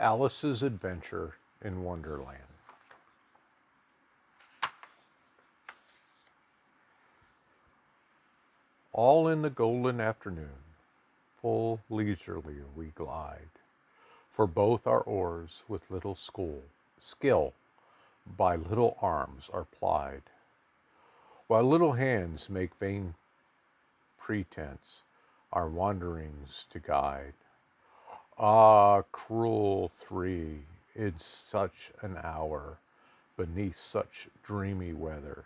Alice's Adventure in Wonderland. All in the golden afternoon, full leisurely we glide, for both our oars with little skill by little arms are plied, while little hands make vain pretense our wanderings to guide. Ah, cruel three, in such an hour, beneath such dreamy weather,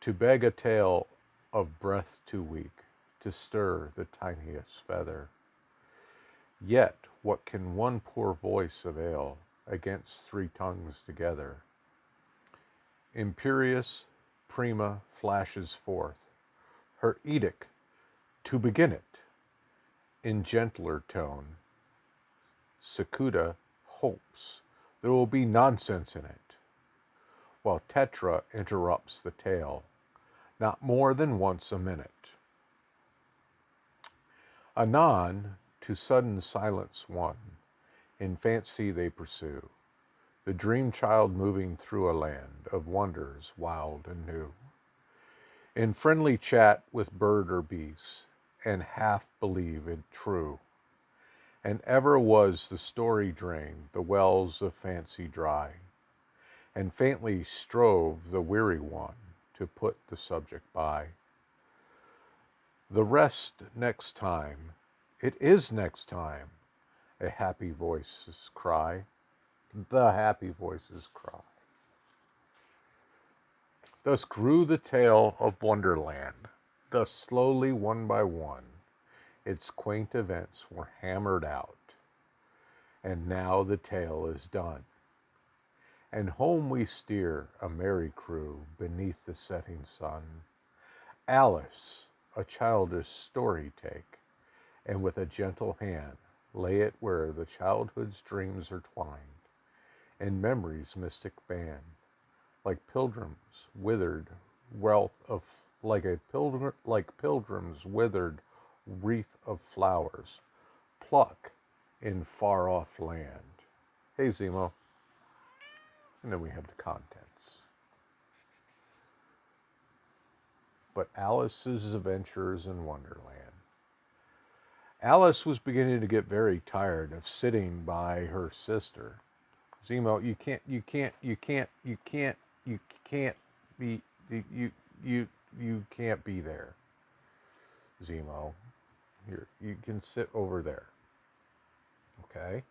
to beg a tale of breath too weak to stir the tiniest feather. Yet what can one poor voice avail against three tongues together? Imperious Prima flashes forth her edict to begin it in gentler tone. Secuda hopes there will be nonsense in it, while Tetra interrupts the tale, not more than once a minute. Anon, to sudden silence won, in fancy they pursue the dream child moving through a land of wonders wild and new. In friendly chat with bird or beast, and half believe it true. And ever was the story drained, the wells of fancy dry, and faintly strove the weary one to put the subject by. The rest next time, it is next time, a happy voices cry, the happy voices cry. Thus grew the tale of Wonderland, thus slowly one by one, its quaint events were hammered out, and now the tale is done. And home we steer, a merry crew, beneath the setting sun. Alice, a childish story take, and with a gentle hand lay it where the childhood's dreams are twined, in memory's mystic band, like pilgrims withered wealth of like pilgrims withered wreath of flowers, pluck in far off land. Hey Zemo. And then we have the contents. But Alice's Adventures in Wonderland. Alice was beginning to get very tired of sitting by her sister. Zemo, you can't be there. Zemo, here, you can sit over there. Okay?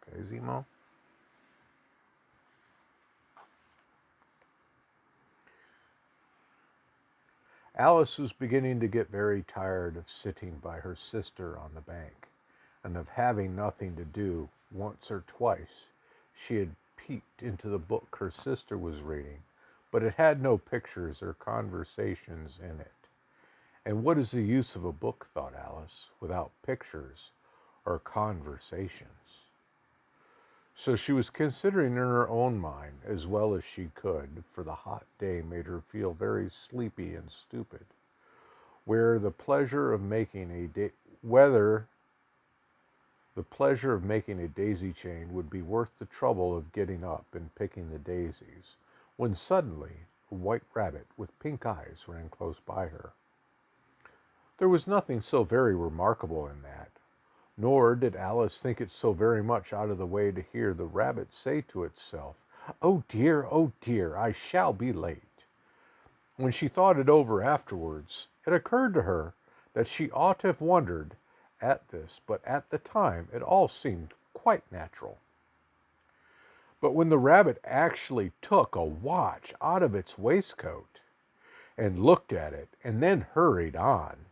Okay, Zemo? Alice was beginning to get very tired of sitting by her sister on the bank, and of having nothing to do. Once or twice she had peeped into the book her sister was reading, but it had no pictures or conversations in it. And what is the use of a book, thought Alice, without pictures or conversations? So she was considering in her own mind as well as she could, for the hot day made her feel very sleepy and stupid, whether the pleasure of making a daisy chain would be worth the trouble of getting up and picking the daisies, when suddenly a white rabbit with pink eyes ran close by her. There was nothing so very remarkable in that, nor did Alice think it so very much out of the way to hear the rabbit say to itself, oh dear, I shall be late." When she thought it over afterwards, it occurred to her that she ought to have wondered at this, but at the time it all seemed quite natural. But when the rabbit actually took a watch out of its waistcoat and looked at it and then hurried on,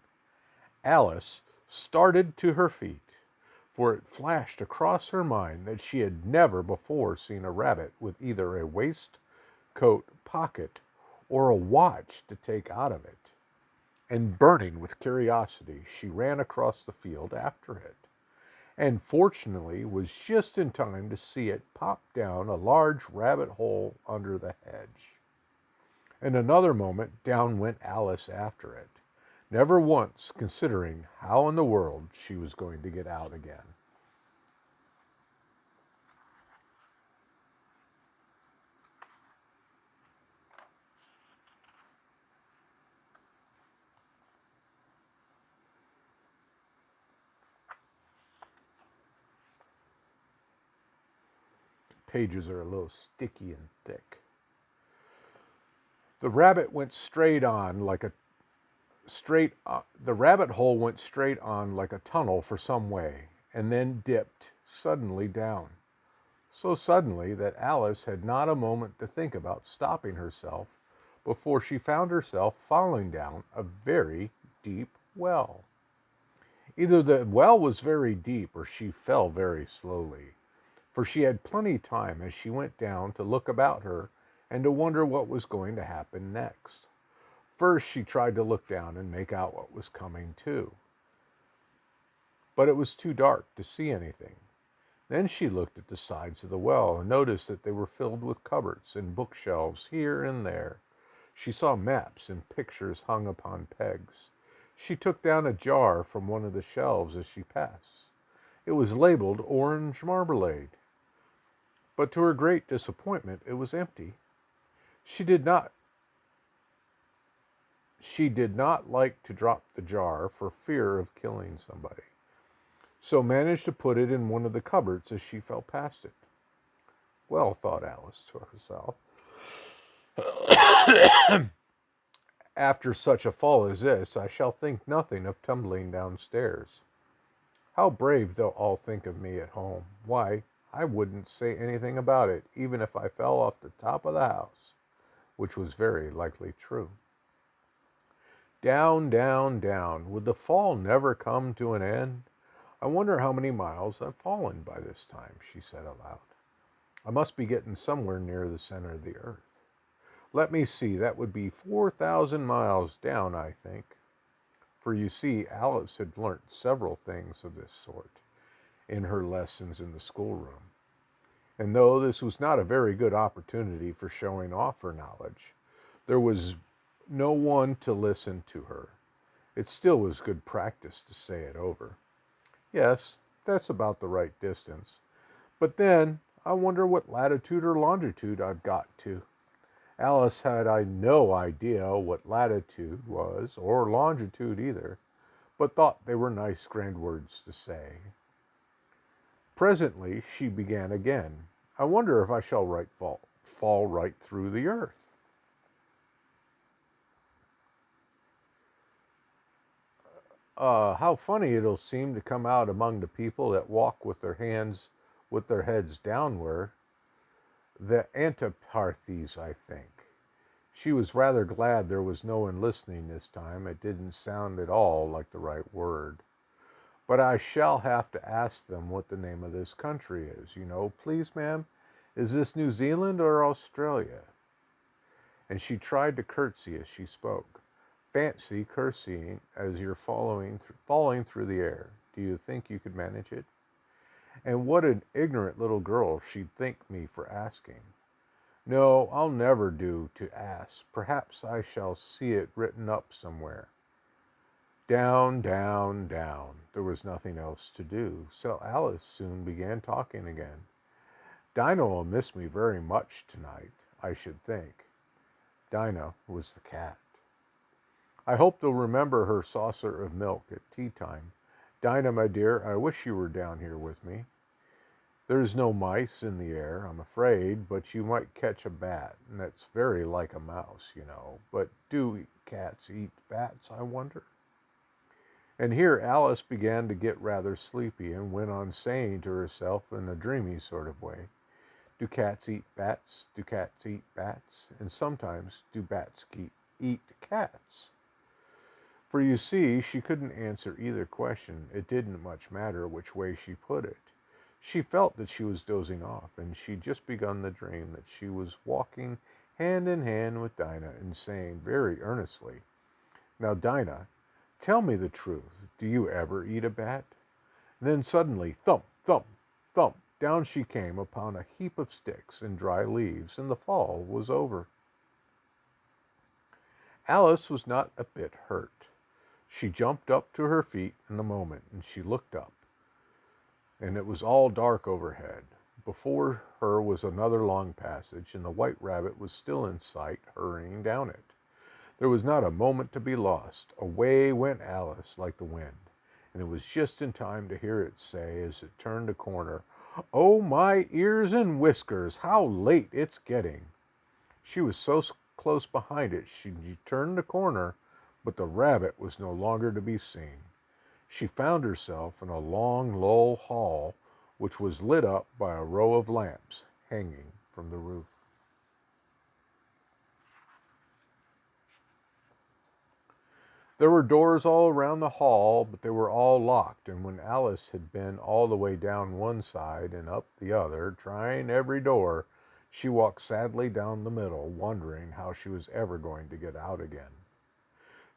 Alice started to her feet, for it flashed across her mind that she had never before seen a rabbit with either a waistcoat pocket or a watch to take out of it. And burning with curiosity, she ran across the field after it, and fortunately was just in time to see it pop down a large rabbit hole under the hedge. In another moment, down went Alice after it, never once considering how in the world she was going to get out again. pages are a little sticky and thick. The rabbit went straight on like a straight. The rabbit hole went straight on like a tunnel for some way, and then dipped suddenly down. So suddenly that Alice had not a moment to think about stopping herself before she found herself falling down a very deep well. Either the well was very deep or she fell very slowly, for she had plenty of time as she went down to look about her and to wonder what was going to happen next. First, she tried to look down and make out what was coming too, but it was too dark to see anything. Then she looked at the sides of the well and noticed that they were filled with cupboards and bookshelves here and there. She saw maps and pictures hung upon pegs. She took down a jar from one of the shelves as she passed. It was labeled orange marmalade, but to her great disappointment, it was empty. She did not like to drop the jar for fear of killing somebody, so managed to put it in one of the cupboards as she fell past it. Well, thought Alice to herself, after such a fall as this, I shall think nothing of tumbling downstairs. How brave they'll all think of me at home. Why, I wouldn't say anything about it, even if I fell off the top of the house, which was very likely true. Down, down, down. Would the fall never come to an end? I wonder how many miles I've fallen by this time, she said aloud. I must be getting somewhere near the center of the earth. Let me see, that would be 4,000 miles down, I think. For you see, Alice had learnt several things of this sort in her lessons in the schoolroom. And though this was not a very good opportunity for showing off her knowledge, there was no one to listen to her. It still was good practice to say it over. Yes, that's about the right distance. But then, I wonder what latitude or longitude I've got to. Alice had no idea what latitude was, or longitude either, but thought they were nice grand words to say. Presently she began again. I wonder if I shall fall right through the earth. How funny it'll seem to come out among the people that walk with their heads downward. The Antiparthes, I think. She was rather glad there was no one listening this time. It didn't sound at all like the right word. But I shall have to ask them what the name of this country is. Please, ma'am, is this New Zealand or Australia? And she tried to curtsy as she spoke. Fancy curtsying as you're falling through the air. Do you think you could manage it? And what an ignorant little girl she'd think me for asking. No, I'll never do to ask. Perhaps I shall see it written up somewhere. Down, down, down. There was nothing else to do, so Alice soon began talking again. Dinah will miss me very much tonight, I should think. Dinah was the cat. I hope they'll remember her saucer of milk at tea time. Dinah, my dear, I wish you were down here with me. There's no mice in the air, I'm afraid, but you might catch a bat, and that's very like a mouse, But do cats eat bats, I wonder? And here Alice began to get rather sleepy and went on saying to herself in a dreamy sort of way, do cats eat bats? Do cats eat bats? And sometimes do bats eat cats? For you see, she couldn't answer either question. It didn't much matter which way she put it. She felt that she was dozing off, and she'd just begun the dream that she was walking hand in hand with Dinah and saying very earnestly, Now, Dinah, tell me the truth. Do you ever eat a bat? And then suddenly, thump, thump, thump, down she came upon a heap of sticks and dry leaves, and the fall was over. Alice was not a bit hurt. She jumped up to her feet in a moment, and she looked up, and it was all dark overhead. Before her was another long passage, and the white rabbit was still in sight, hurrying down it. There was not a moment to be lost. Away went Alice like the wind, and it was just in time to hear it say, as it turned a corner, Oh, my ears and whiskers, how late it's getting. She was so close behind it she turned the corner, but the rabbit was no longer to be seen. She found herself in a long, low hall which was lit up by a row of lamps hanging from the roof. There were doors all around the hall, but they were all locked, and when Alice had been all the way down one side and up the other, trying every door, she walked sadly down the middle, wondering how she was ever going to get out again.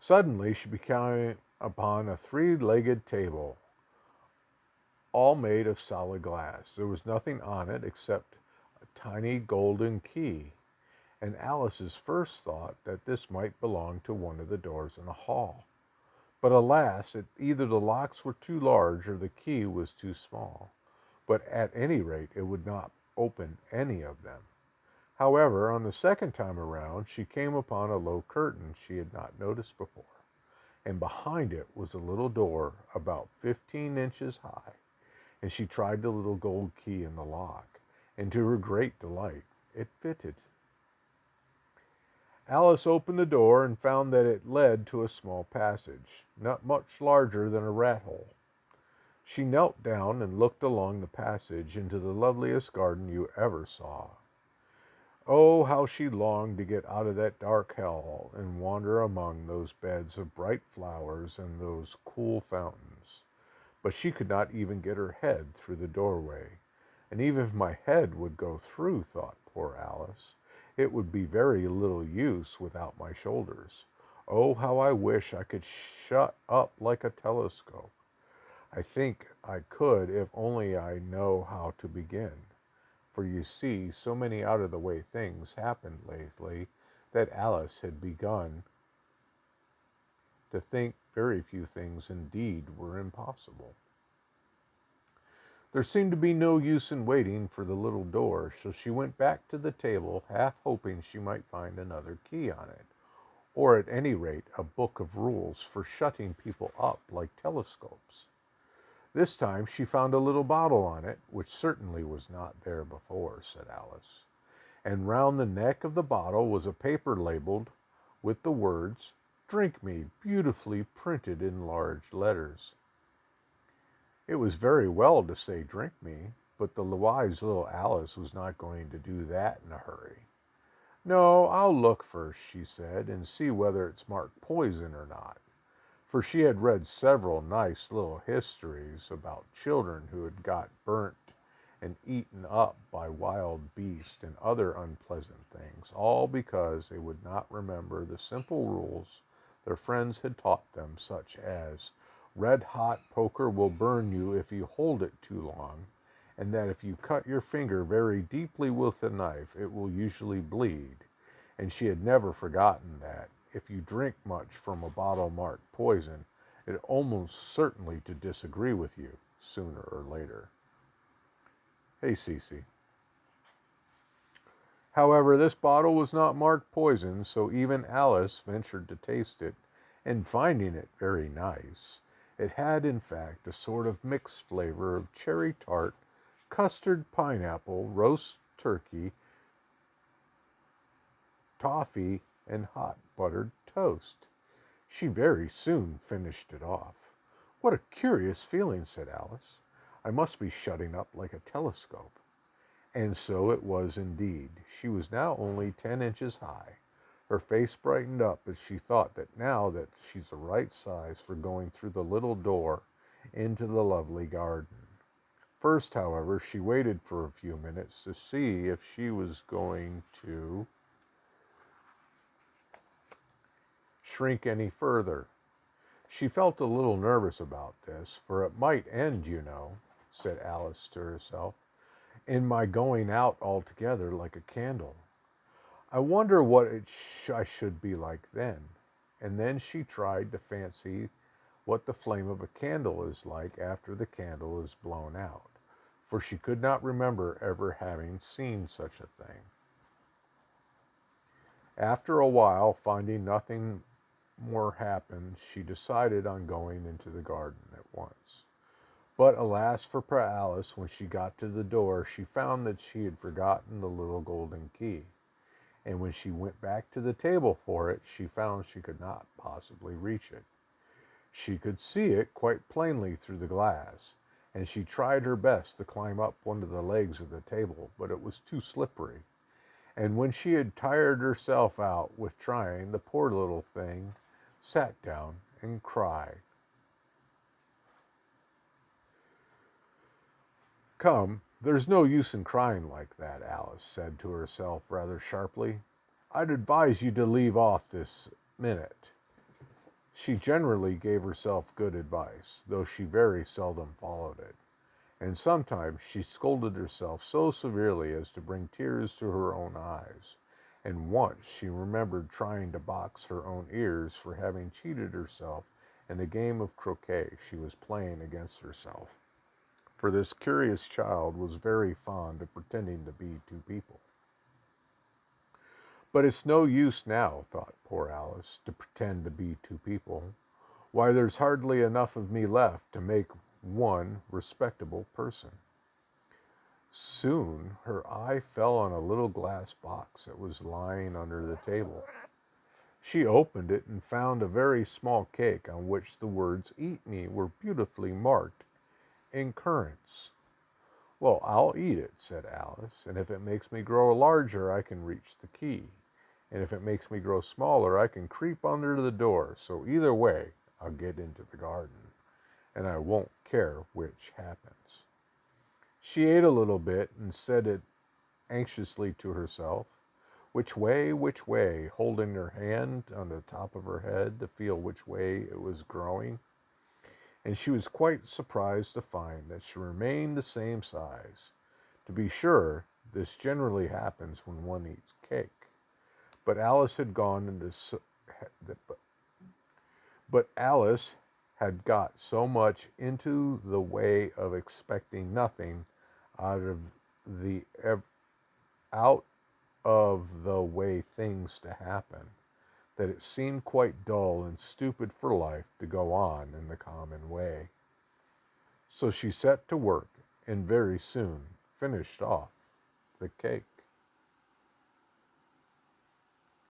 Suddenly she came upon a three-legged table, all made of solid glass. There was nothing on it except a tiny golden key, and Alice's first thought that this might belong to one of the doors in the hall. But alas, either the locks were too large or the key was too small. But at any rate, it would not open any of them. However, on the second time around, she came upon a low curtain she had not noticed before, and behind it was a little door about 15 inches high, and she tried the little gold key in the lock, and to her great delight, it fitted. Alice opened the door and found that it led to a small passage, not much larger than a rat hole. She knelt down and looked along the passage into the loveliest garden you ever saw. Oh, how she longed to get out of that dark hell and wander among those beds of bright flowers and those cool fountains. But she could not even get her head through the doorway. And even if my head would go through, thought poor Alice, it would be very little use without my shoulders. Oh, how I wish I could shut up like a telescope. I think I could if only I know how to begin. For you see, so many out-of-the-way things happened lately that Alice had begun to think very few things indeed were impossible. There seemed to be no use in waiting for the little door, so she went back to the table, half hoping she might find another key on it, or at any rate a book of rules for shutting people up like telescopes. This time she found a little bottle on it, which certainly was not there before, said Alice, and round the neck of the bottle was a paper labeled with the words, "Drink me," beautifully printed in large letters. It was very well to say "drink me," but the wise little Alice was not going to do that in a hurry. "No, I'll look first," she said, "and see whether it's marked poison or not." For she had read several nice little histories about children who had got burnt and eaten up by wild beasts and other unpleasant things, all because they would not remember the simple rules their friends had taught them, such as red-hot poker will burn you if you hold it too long, and that if you cut your finger very deeply with a knife, it will usually bleed. And she had never forgotten that if you drink much from a bottle marked poison, it almost certainly to disagree with you sooner or later. Hey, Cece. However, this bottle was not marked poison, so even Alice ventured to taste it, and finding it very nice, it had in fact a sort of mixed flavor of cherry tart, custard, pineapple, roast turkey, toffee, and hot buttered toast. She very soon finished it off. "What a curious feeling," said Alice. "I must be shutting up like a telescope." And so it was indeed. She was now only 10 inches high. Her face brightened up as she thought that now that she's the right size for going through the little door into the lovely garden. First, however, she waited for a few minutes to see if she was going to shrink any further. She felt a little nervous about this, for it might end, you know, said Alice to herself, in my going out altogether like a candle. I wonder what I should be like then. And then she tried to fancy what the flame of a candle is like after the candle is blown out, for she could not remember ever having seen such a thing. After a while, finding nothing more happened, she decided on going into the garden at once. But alas for poor Alice, when she got to the door, she found that she had forgotten the little golden key. And when she went back to the table for it, she found she could not possibly reach it. She could see it quite plainly through the glass, and she tried her best to climb up one of the legs of the table, but it was too slippery. And when she had tired herself out with trying, the poor little thing sat down and cried. "Come, there's no use in crying like that," Alice said to herself rather sharply. "I'd advise you to leave off this minute." She generally gave herself good advice, though she very seldom followed it, and sometimes she scolded herself so severely as to bring tears to her own eyes, and once she remembered trying to box her own ears for having cheated herself in a game of croquet she was playing against herself. For this curious child was very fond of pretending to be two people. But it's no use now, thought poor Alice, to pretend to be two people. Why, there's hardly enough of me left to make one respectable person. Soon her eye fell on a little glass box that was lying under the table. She opened it and found a very small cake on which the words "Eat me" were beautifully marked in currants. "Well, I'll eat it," said Alice, "and if it makes me grow larger, I can reach the key. And if it makes me grow smaller, I can creep under the door. So either way, I'll get into the garden, and I won't care which happens." She ate a little bit and said it anxiously to herself, which way, holding her hand on the top of her head to feel which way it was growing. And she was quite surprised to find that she remained the same size. To be sure, this generally happens when one eats cake. But Alice had gone into but Alice had got so much into the way of expecting nothing out of the out of the way things to happen, that it seemed quite dull and stupid for life to go on in the common way. So she set to work and very soon finished off the cake.